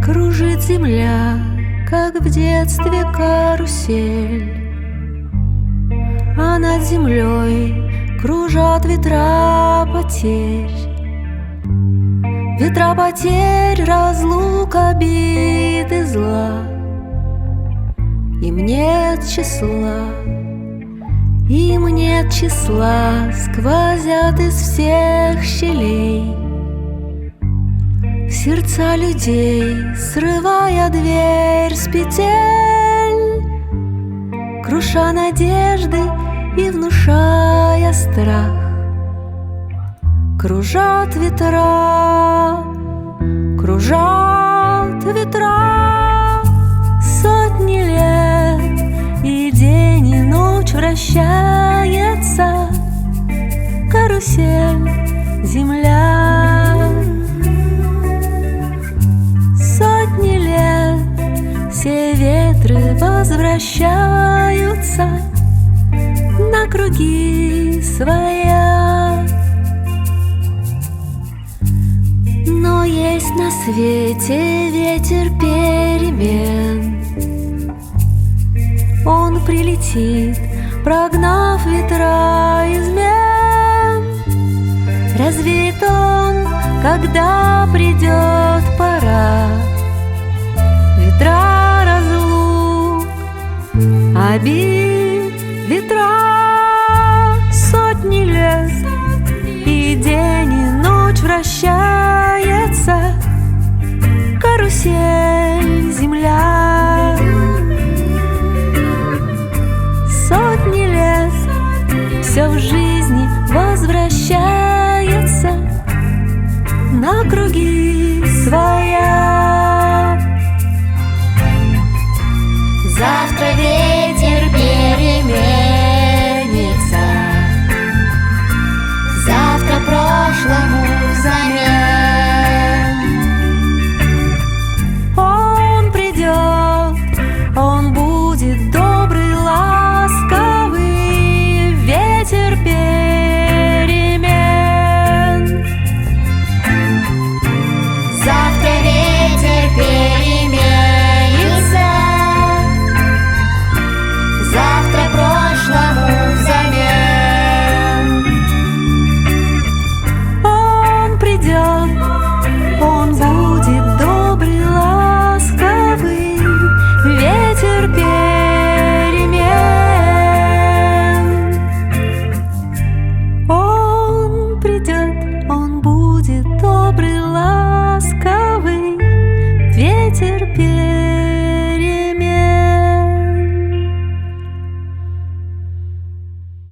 Кружит земля, как в детстве карусель, а над землей кружат ветра потерь. Ветра потерь, разлук, обид и зла. Им нет числа, им нет числа, сквозят из всех щелей в сердца людей, срывая дверь с петель, круша надежды и внушая страх. Кружат ветра, кружат ветра, сотни лет, и день, и ночь вращается карусель, земля. Сотни лет все ветры возвращаются на круги своя. Но есть на свете ветер перемен. Он прилетит, прогнав ветра измен. Развеет он, когда придет пора. Ветра разлук, обид, ветра сотни лет, и день, и ночь вращается карусель, земля. Сотни лет все в жизни возвращается на круги своя. Завтра вечером